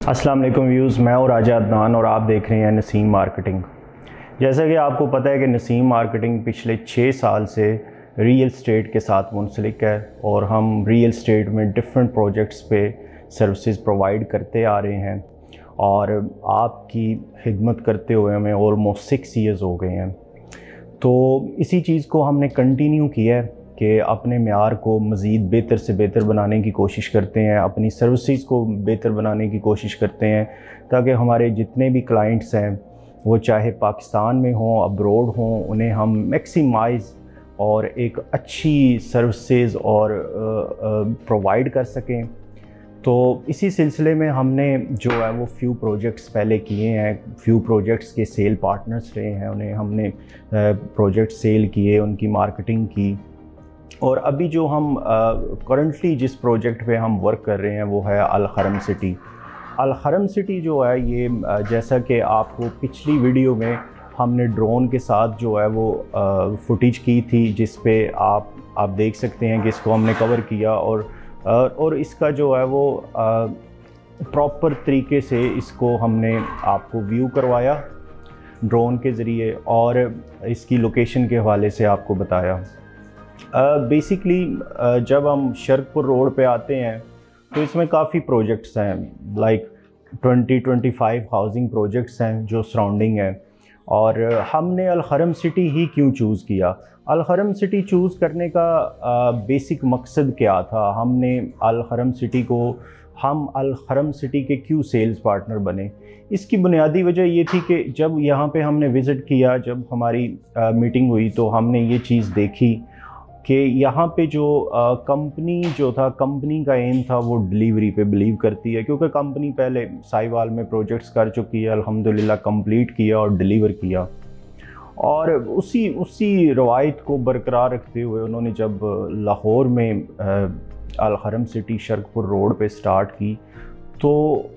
अस्सलाम वालेकुम व्यूज़, मैं हूँ राजा अदनान और आप देख रहे हैं नसीम मार्केटिंग। जैसा कि आपको पता है कि नसीम मार्केटिंग पिछले 6 साल से रियल एस्टेट के साथ मुंसलिक है और हम रियल एस्टेट में डिफरेंट प्रोजेक्ट्स पे सर्विसेज प्रोवाइड करते आ रहे हैं और आपकी खिदमत करते हुए हमें ऑलमोस्ट 6 ईयर्स हो गए हैं। तो इसी चीज़ को हमने कंटिन्यू किया है कि अपने म्यार को मज़ीद बेहतर से बेहतर बनाने की कोशिश करते हैं, अपनी सर्विसेज को बेहतर बनाने की कोशिश करते हैं ताकि हमारे जितने भी क्लाइंट्स हैं वो चाहे पाकिस्तान में हों, अब्रॉड हों, उन्हें हम मैक्सिमाइज़ और एक अच्छी सर्विसेज और प्रोवाइड कर सकें। तो इसी सिलसिले में हमने जो है वो फ्यू प्रोजेक्ट्स पहले किए हैं, फ्यू प्रोजेक्ट्स के सेल पार्टनर्स रहे हैं, उन्हें हमने प्रोजेक्ट सेल किए, उनकी मार्केटिंग की। और अभी जो हम करंटली जिस प्रोजेक्ट पे हम वर्क कर रहे हैं वो है अल हरम सिटी। अल हरम सिटी जो है ये जैसा कि आपको पिछली वीडियो में हमने ड्रोन के साथ जो है वो फुटेज की थी, जिस पे आप देख सकते हैं कि इसको हमने कवर किया और इसका जो है वो प्रॉपर तरीके से इसको हमने आपको व्यू करवाया ड्रोन के ज़रिए और इसकी लोकेशन के हवाले से आपको बताया। बेसिकली जब हम शर्कपुर रोड पे आते हैं तो इसमें काफ़ी प्रोजेक्ट्स हैं, लाइक 20-25 हाउसिंग प्रोजेक्ट्स हैं जो सराउंडिंग है। और हमने अल हरम सिटी ही क्यों चूज़ किया? अल हरम सिटी चूज़ करने का बेसिक मकसद क्या था? हमने अल हरम सिटी के क्यों सेल्स पार्टनर बने? इसकी बुनियादी वजह ये थी कि जब यहाँ पे हमने विज़िट किया, जब हमारी मीटिंग हुई तो हमने ये चीज़ देखी कि यहाँ पे जो कंपनी का एम था वो डिलीवरी पे बिलीव करती है, क्योंकि कंपनी पहले साहिवाल में प्रोजेक्ट्स कर चुकी है, अल्हम्दुलिल्लाह कंप्लीट किया और डिलीवर किया। और उसी रवायत को बरकरार रखते हुए उन्होंने जब लाहौर में अल हरम सिटी शर्कपुर रोड पे स्टार्ट की तो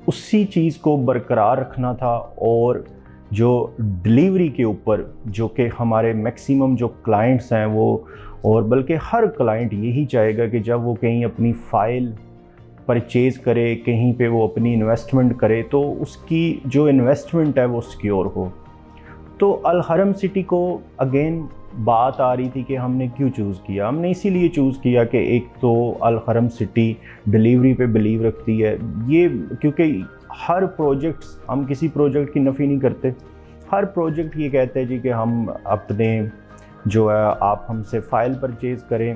उसी चीज़ को बरकरार रखना था और जो डिलीवरी के ऊपर जो कि हमारे मैक्सिमम जो क्लाइंट्स हैं वो, और बल्कि हर क्लाइंट यही चाहेगा कि जब वो कहीं अपनी फ़ाइल परचेज़ करे, कहीं पे वो अपनी इन्वेस्टमेंट करे तो उसकी जो इन्वेस्टमेंट है वो सिक्योर हो। तो अल हरम सिटी को अगेन बात आ रही थी कि हमने क्यों चूज़ किया। हमने इसीलिए चूज़ किया कि एक तो अल हरम सिटी डिलीवरी पे बिलीव रखती है, ये क्योंकि हर प्रोजेक्ट्स, हम किसी प्रोजेक्ट की नफ़ी नहीं करते, हर प्रोजेक्ट ये कहते हैं जी कि हम अपने जो है आप हमसे फ़ाइल परचेज़ करें,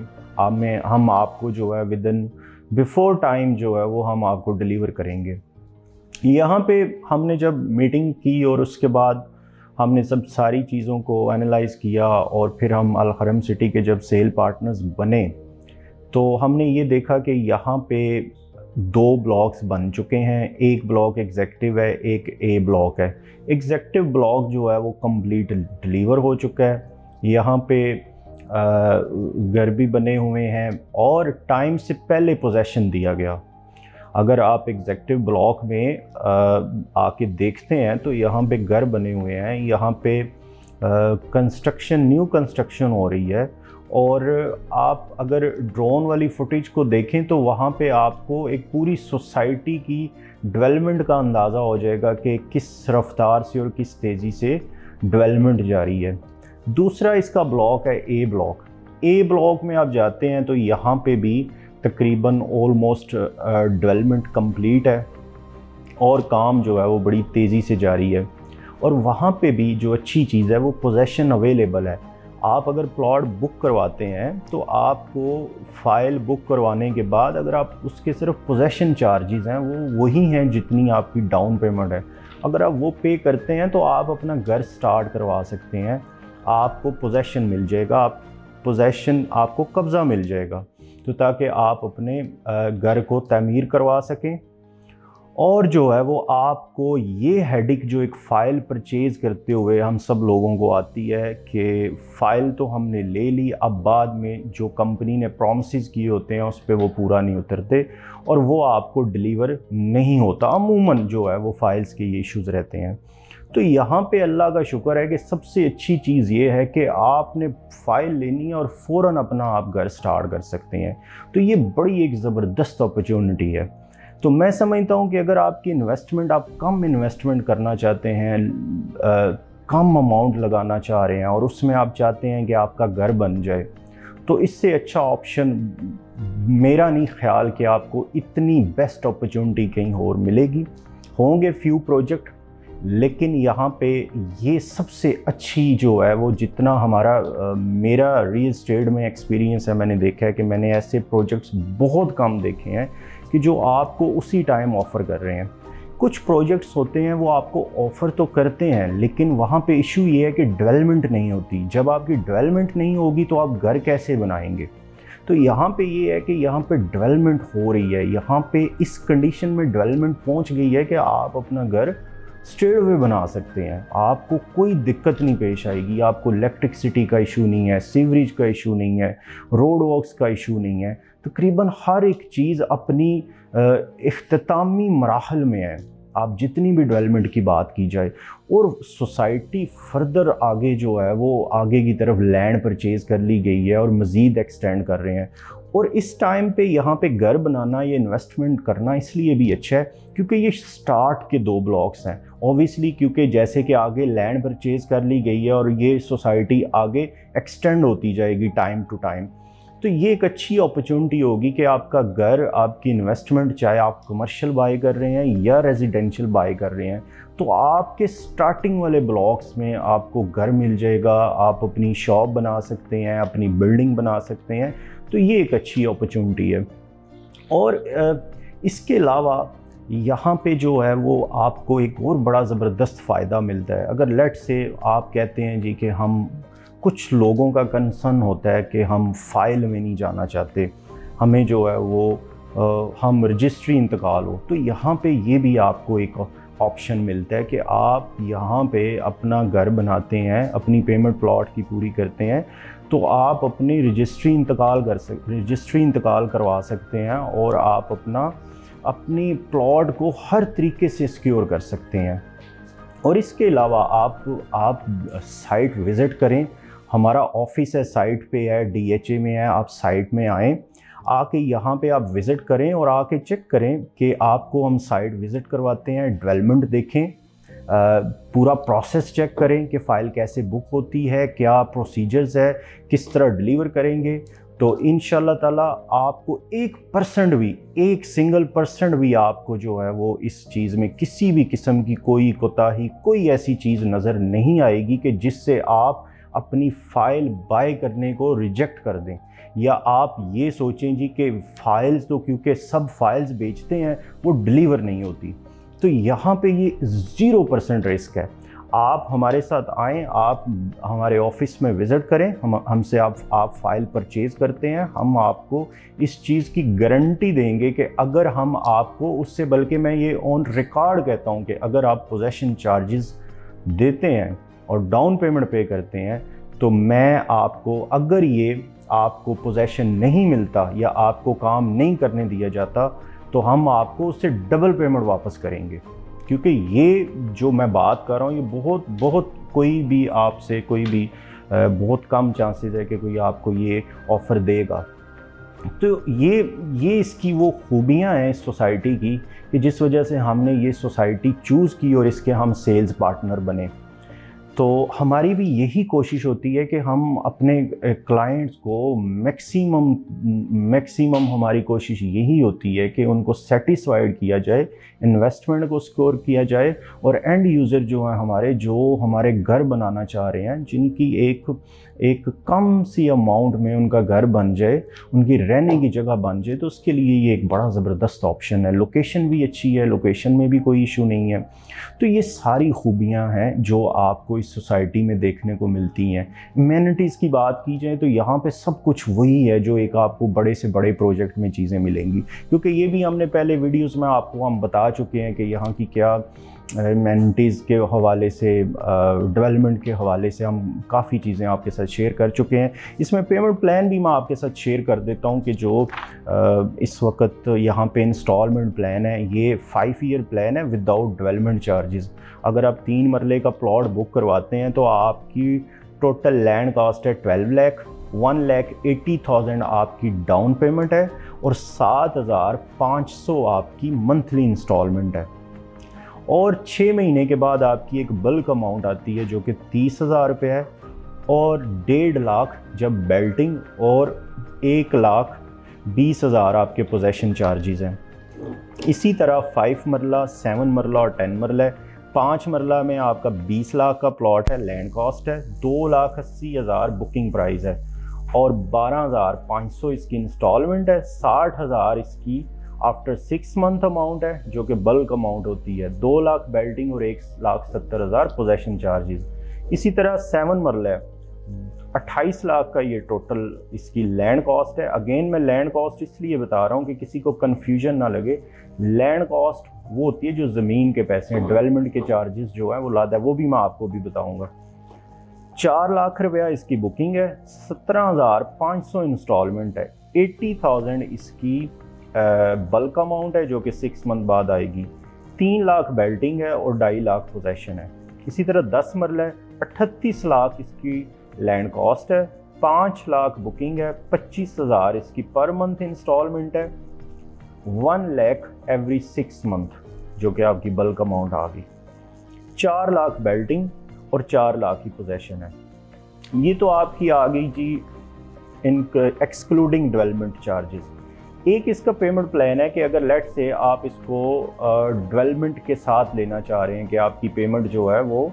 हम आपको जो है विदिन बिफ़ोर टाइम जो है वो हम आपको डिलीवर करेंगे। यहाँ पे हमने जब मीटिंग की और उसके बाद हमने सब सारी चीज़ों को एनालाइज़ किया और फिर हम अल हरम सिटी के जब सेल पार्टनर्स बने तो हमने ये देखा कि यहाँ पे 2 ब्लॉक्स बन चुके हैं। एक ब्लॉक एग्जेक्टिव है, एक ए ब्लॉक है। एग्जेक्टिव ब्लॉक जो है वो कंप्लीट डिलीवर हो चुका है, यहाँ पे घर भी बने हुए हैं और टाइम से पहले पोजेसन दिया गया। अगर आप एग्जेक्टिव ब्लॉक में आके देखते हैं तो यहाँ पे घर बने हुए हैं, यहाँ पे न्यू कंस्ट्रक्शन हो रही है। और आप अगर ड्रोन वाली फुटेज को देखें तो वहाँ पे आपको एक पूरी सोसाइटी की डेवलपमेंट का अंदाज़ा हो जाएगा कि किस रफ्तार से और किस तेज़ी से डेवलपमेंट जारी है। दूसरा इसका ब्लॉक है ए ब्लॉक। ए ब्लॉक में आप जाते हैं तो यहाँ पे भी तकरीबन ऑलमोस्ट डेवलपमेंट कंप्लीट है और काम जो है वो बड़ी तेज़ी से जारी है। और वहाँ पे भी जो अच्छी चीज़ है वो पोजेसन अवेलेबल है। आप अगर प्लॉट बुक करवाते हैं तो आपको फ़ाइल बुक करवाने के बाद अगर आप उसके सिर्फ पोजेसन चार्जेस हैं वो वही हैं जितनी आपकी डाउन पेमेंट है, अगर आप वो पे करते हैं तो आप अपना घर स्टार्ट करवा सकते हैं, आपको पोजेसन मिल जाएगा, आपको कब्ज़ा मिल जाएगा, तो ताकि आप अपने घर को तमीर करवा सकें। और जो है वो आपको ये हेडिक जो एक फ़ाइल परचेज़ करते हुए हम सब लोगों को आती है कि फ़ाइल तो हमने ले ली, अब बाद में जो कंपनी ने प्रॉमिसेस किए होते हैं उस पर वो पूरा नहीं उतरते और वो आपको डिलीवर नहीं होता। अमूमन जो है वो फ़ाइल्स के ये इश्यूज़ रहते हैं। तो यहाँ पे अल्लाह का शुक्र है कि सबसे अच्छी चीज़ ये है कि आपने फ़ाइल लेनी है और फ़ौरन अपना आप घर स्टार्ट कर सकते हैं। तो ये बड़ी एक ज़बरदस्त अपॉर्चुनिटी है। तो मैं समझता हूँ कि अगर आपकी इन्वेस्टमेंट, आप कम इन्वेस्टमेंट करना चाहते हैं, कम अमाउंट लगाना चाह रहे हैं और उसमें आप चाहते हैं कि आपका घर बन जाए, तो इससे अच्छा ऑप्शन मेरा नहीं ख्याल कि आपको इतनी बेस्ट अपॉर्चुनिटी कहीं और मिलेगी। होंगे फ्यू प्रोजेक्ट, लेकिन यहाँ पे ये सबसे अच्छी जो है वो, जितना मेरा रियल एस्टेट में एक्सपीरियंस है, मैंने देखा है कि मैंने ऐसे प्रोजेक्ट्स बहुत कम देखे हैं कि जो आपको उसी टाइम ऑफ़र कर रहे हैं। कुछ प्रोजेक्ट्स होते हैं वो आपको ऑफ़र तो करते हैं, लेकिन वहाँ पे इशू ये है कि डेवलपमेंट नहीं होती। जब आपकी डेवलपमेंट नहीं होगी तो आप घर कैसे बनाएंगे? तो यहाँ पे ये है कि यहाँ पे डेवलपमेंट हो रही है, यहाँ पे इस कंडीशन में डेवलपमेंट पहुँच गई है कि आप अपना घर स्ट्रेट वे बना सकते हैं, आपको कोई दिक्कत नहीं पेश आएगी। आपको इलेक्ट्रिसिटी का इशू नहीं है, सीवरेज का इशू नहीं है, रोड वर्क्स का इशू नहीं है। तकरीबन हर एक चीज़ अपनी इख्तितामी मराहल में है, आप जितनी भी डेवलपमेंट की बात की जाए। और सोसाइटी फर्दर आगे जो है वो आगे की तरफ लैंड परचेज़ कर ली गई है और मज़ीद एक्सटेंड कर रहे हैं। और इस टाइम पे यहाँ पे घर बनाना, ये इन्वेस्टमेंट करना इसलिए भी अच्छा है क्योंकि ये स्टार्ट के 2 ब्लॉक्स हैं। ऑब्वियसली क्योंकि जैसे कि आगे लैंड परचेज़ कर ली गई है और ये सोसाइटी आगे एक्सटेंड होती जाएगी टाइम टू टाइम, तो ये एक अच्छी अपॉर्चुनिटी होगी कि आपका घर, आपकी इन्वेस्टमेंट, चाहे आप कमर्शियल बाय कर रहे हैं या रेजिडेंशियल बाय कर रहे हैं, तो आपके स्टार्टिंग वाले ब्लॉक्स में आपको घर मिल जाएगा। आप अपनी शॉप बना सकते हैं, अपनी बिल्डिंग बना सकते हैं, तो ये एक अच्छी अपॉर्चुनिटी है। और इसके अलावा यहाँ पे जो है वो आपको एक और बड़ा ज़बरदस्त फ़ायदा मिलता है। अगर लेट से आप कहते हैं जी कि हम, कुछ लोगों का कंसर्न होता है कि हम फ़ाइल में नहीं जाना चाहते, हमें जो है वो हम रजिस्ट्री इंतकाल हो, तो यहाँ पे ये भी आपको एक ऑप्शन मिलता है कि आप यहाँ पे अपना घर बनाते हैं, अपनी पेमेंट प्लॉट की पूरी करते हैं, तो आप अपनी रजिस्ट्री इंतकाल करवा सकते हैं और आप अपनी प्लॉट को हर तरीके से सिक्योर कर सकते हैं। और इसके अलावा आप साइट विज़िट करें, हमारा ऑफिस है साइट पे है, DHA में है, आप साइट में आएँ, आके यहाँ पे आप विज़िट करें और आके चेक करें कि आपको हम साइट विज़िट करवाते हैं, डेवलपमेंट देखें, पूरा प्रोसेस चेक करें कि फ़ाइल कैसे बुक होती है, क्या प्रोसीजर्स है, किस तरह डिलीवर करेंगे। तो इंशाल्लाह ताला आपको 1% भी, 1 सिंगल % भी आपको जो है वो इस चीज़ में किसी भी किस्म की कोई कोताही, कोई ऐसी चीज़ नज़र नहीं आएगी कि जिससे आप अपनी फ़ाइल बाय करने को रिजेक्ट कर दें, या आप ये सोचें जी कि फ़ाइल्स तो क्योंकि सब फाइल्स बेचते हैं वो डिलीवर नहीं होती। तो यहाँ पे ये 0% रिस्क है। आप हमारे साथ आएँ, आप हमारे ऑफिस में विज़िट करें, हमसे आप फ़ाइल परचेज़ करते हैं, हम आपको इस चीज़ की गारंटी देंगे कि अगर हम आपको उससे, बल्कि मैं ये ऑन रिकॉर्ड कहता हूँ कि अगर आप पोजेसन चार्जेस देते हैं और डाउन पेमेंट पे करते हैं, तो मैं आपको, अगर ये आपको पोजेसन नहीं मिलता या आपको काम नहीं करने दिया जाता, तो हम आपको उससे डबल पेमेंट वापस करेंगे। क्योंकि ये जो मैं बात कर रहा हूँ, ये बहुत कोई भी आपसे, कोई भी बहुत कम चांसेस है कि कोई आपको ये ऑफ़र देगा। तो ये इसकी वो खूबियाँ हैं इस सोसाइटी की कि जिस वजह से हमने ये सोसाइटी चूज़ की और इसके हम सेल्स पार्टनर बने। तो हमारी भी यही कोशिश होती है कि हम अपने क्लाइंट्स को मैक्सिमम हमारी कोशिश यही होती है कि उनको सेटिस्फाइड किया जाए, इन्वेस्टमेंट को स्कोर किया जाए, और एंड यूज़र जो हैं जो हमारे घर बनाना चाह रहे हैं, जिनकी एक कम सी अमाउंट में उनका घर बन जाए, उनकी रहने की जगह बन जाए, तो उसके लिए ये एक बड़ा ज़बरदस्त ऑप्शन है। लोकेशन भी अच्छी है, लोकेशन में भी कोई इशू नहीं है। तो ये सारी खूबियाँ हैं जो आपको इस सोसाइटी में देखने को मिलती हैं। एमेनिटीज़ की बात की जाए तो यहाँ पे सब कुछ वही है जो एक आपको बड़े से बड़े प्रोजेक्ट में चीज़ें मिलेंगी, क्योंकि ये भी हमने पहले वीडियोस में आपको हम बता चुके हैं कि यहाँ की क्या एमेनिटीज़ के हवाले से, डेवलपमेंट के हवाले से हम काफ़ी चीज़ें आपके साथ शेयर कर चुके हैं। इसमें पेमेंट प्लान भी मैं आपके साथ शेयर कर देता हूँ कि जो इस वक्त यहाँ पे इंस्टॉलमेंट प्लान है, ये 5 ईयर प्लान है विदाउट डेवलपमेंट चार्जेस। अगर आप 3 मरले का प्लॉट बुक करवाते हैं तो आपकी टोटल लैंड कॉस्ट है 12 लाख, 1,80,000 आपकी डाउन पेमेंट है और 7,500 आपकी मंथली इंस्टॉलमेंट है। और 6 महीने के बाद आपकी एक बल्क अमाउंट आती है जो कि 30,000 रुपये है, और 1.5 लाख जब बेल्टिंग, और 1,20,000 आपके पोजेशन चार्जेस हैं। इसी तरह 5 मरला, 7 मरला और 10 मरला है। 5 मरला में आपका 20 लाख का प्लॉट है, लैंड कॉस्ट है, 2,80,000 बुकिंग प्राइस है, और 12,500 इसकी इंस्टॉलमेंट है, 60,000 इसकी आफ्टर 6 मंथ अमाउंट है जो कि बल्क अमाउंट होती है, 2 लाख बेल्टिंग और 1,70,000 पोजेशन चार्जेस। इसी तरह 7 मरला है, 28 लाख का ये टोटल इसकी लैंड कॉस्ट है। अगेन मैं लैंड कॉस्ट इसलिए बता रहा हूँ कि किसी को कन्फ्यूजन ना लगे। लैंड कॉस्ट वो होती है जो ज़मीन के पैसे हैं, डेवलपमेंट के चार्जेस जो है वो लादा है, वो भी मैं आपको भी बताऊँगा। 4 लाख रुपया इसकी बुकिंग है, 17,500 इंस्टॉलमेंट है, 80,000 इसकी बल्क अमाउंट है जो कि 6 मंथ बाद आएगी, 3 लाख बेल्टिंग है और 2.5 लाख पोजेशन है। इसी तरह 10 मरला है, 38 लाख इसकी लैंड कॉस्ट है, 5 लाख बुकिंग है, 25,000 इसकी पर मंथ इंस्टॉलमेंट है, 1 लाख एवरी 6 मंथ जो कि आपकी बल्क अमाउंट आ गई, 4 लाख बेल्टिंग और 4 लाख की पोजेशन है। ये तो आपकी आ गई जी इन एक्सक्लूडिंग डेवलपमेंट चार्जेस। एक इसका पेमेंट प्लान है कि अगर लेट से आप इसको डेवलपमेंट के साथ लेना चाह रहे हैं कि आपकी पेमेंट जो है वो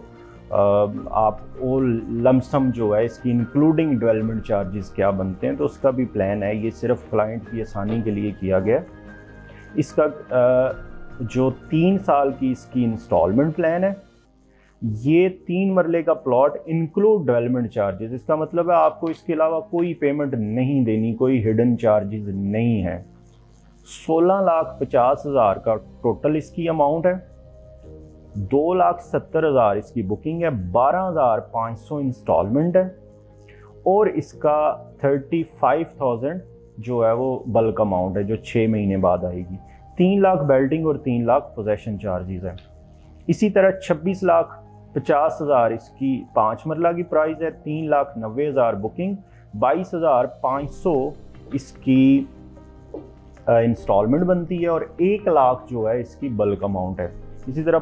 आप वो लमसम जो है इसकी इंक्लूडिंग डेवलपमेंट चार्जेस क्या बनते हैं, तो उसका भी प्लान है। ये सिर्फ क्लाइंट की आसानी के लिए किया गया। इसका जो 3 साल की इसकी इंस्टॉलमेंट प्लान है, ये 3 मरले का प्लॉट इंक्लूड डेवलपमेंट चार्जेस। इसका मतलब है आपको इसके अलावा कोई पेमेंट नहीं देनी, कोई हिडन चार्जेस नहीं है। 16,50,000 का टोटल इसकी अमाउंट है, 2,70,000 इसकी बुकिंग है, 12,500 इंस्टॉलमेंट है, और इसका 35,000 जो है वो बल्क अमाउंट है जो 6 महीने बाद आएगी। 3 लाख बेल्टिंग और 3 लाख पोजेशन चार्जेस है। इसी तरह 26,50,000 इसकी 5 मरला की प्राइस है, 3,90,000 बुकिंग, 22,500 इसकी इंस्टॉलमेंट बनती है, और 1 लाख जो है इसकी बल्क अमाउंट है। इसी तरह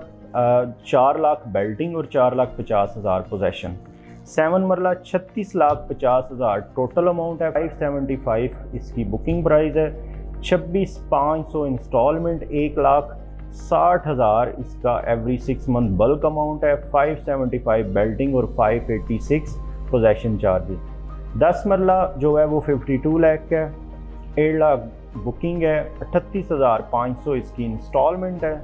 4 लाख बेल्टिंग और 4,50,000 पोजेशन। 7 मरला 36,50,000 टोटल अमाउंट है, 575 इसकी बुकिंग प्राइस है, 26,500 इंस्टॉलमेंट, 1,60,000 इसका एवरी 6 मंथ बल्क अमाउंट है, 575 बेल्टिंग और 586 पोजेशन चार्जेस। 10 मरला जो है वो 52 लाख का है, 1 लाख बुकिंग है, 38,500 इसकी इंस्टॉलमेंट है,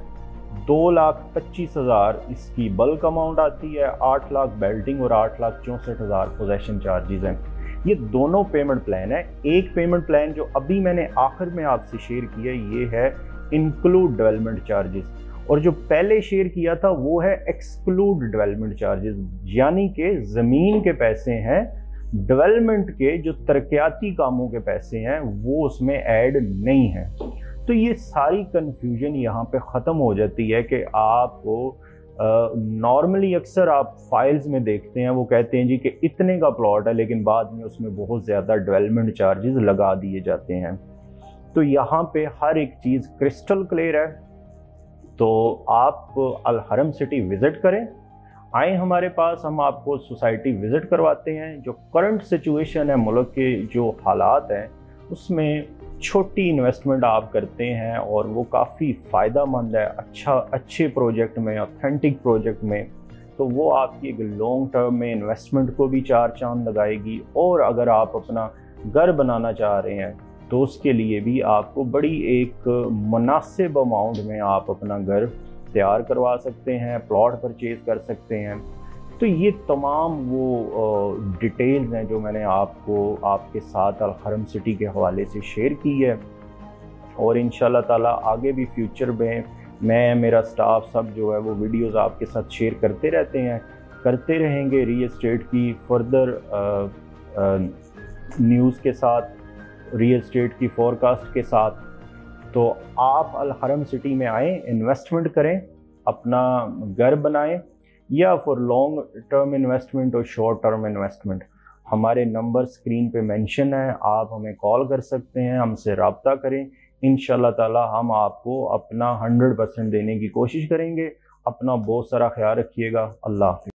2,25,000 इसकी बल्क अमाउंट आती है, 8 लाख बेल्टिंग और 8,64,000 पोजेशन चार्जेस हैं। ये दोनों पेमेंट प्लान है। एक पेमेंट प्लान जो अभी मैंने आखिर में आपसे शेयर किया ये है इंक्लूड डेवलपमेंट चार्जेस, और जो पहले शेयर किया था वो है एक्सक्लूड डेवलपमेंट चार्जेस, यानी कि ज़मीन के पैसे हैं, डेवलपमेंट के जो तरक्याती कामों के पैसे हैं वो उसमें ऐड नहीं है। तो ये सारी कन्फ्यूजन यहाँ पे ख़त्म हो जाती है कि आपको नॉर्मली अक्सर आप फाइल्स में देखते हैं वो कहते हैं जी कि इतने का प्लॉट है, लेकिन बाद में उसमें बहुत ज़्यादा डेवलपमेंट चार्जेस लगा दिए जाते हैं। तो यहाँ पे हर एक चीज़ क्रिस्टल क्लियर है। तो आप अल हरम सिटी विज़िट करें, आए हमारे पास, हम आपको सोसाइटी विज़िट करवाते हैं। जो करंट सिचुएशन है, मुल्क के जो हालात हैं, उसमें छोटी इन्वेस्टमेंट आप करते हैं और वो काफ़ी फ़ायदा मंद है। अच्छे प्रोजेक्ट में, ऑथेंटिक प्रोजेक्ट में, तो वो आपकी एक लॉन्ग टर्म में इन्वेस्टमेंट को भी 4 चांद लगाएगी। और अगर आप अपना घर बनाना चाह रहे हैं तो उसके लिए भी आपको बड़ी एक मुनासिब अमाउंट में आप अपना घर तैयार करवा सकते हैं, प्लॉट परचेज़ कर सकते हैं। तो ये तमाम वो डिटेल्स हैं जो मैंने आपको आपके साथ अल हरम सिटी के हवाले से शेयर की है। और इंशाल्लाह ताला आगे भी फ्यूचर में मैं, मेरा स्टाफ सब जो है वो वीडियोस आपके साथ शेयर करते रहते हैं, करते रहेंगे रियल एस्टेट की फर्दर न्यूज़ के साथ, रियल एस्टेट की फोरकास्ट के साथ। तो आप अल हरम सिटी में आएँ, इन्वेस्टमेंट करें, अपना घर बनाएं, या फॉर लॉन्ग टर्म इन्वेस्टमेंट और शॉर्ट टर्म इन्वेस्टमेंट, ہمارے نمبر اسکرین پہ مینشن ہے، آپ ہمیں کال کر سکتے ہیں، ہم سے رابطہ کریں، انشاءاللہ تعالی ہم آپ کو اپنا 100% دینے کی کوشش کریں گے۔ اپنا بہت سارا خیال رکھیے گا۔ اللہ حافظ۔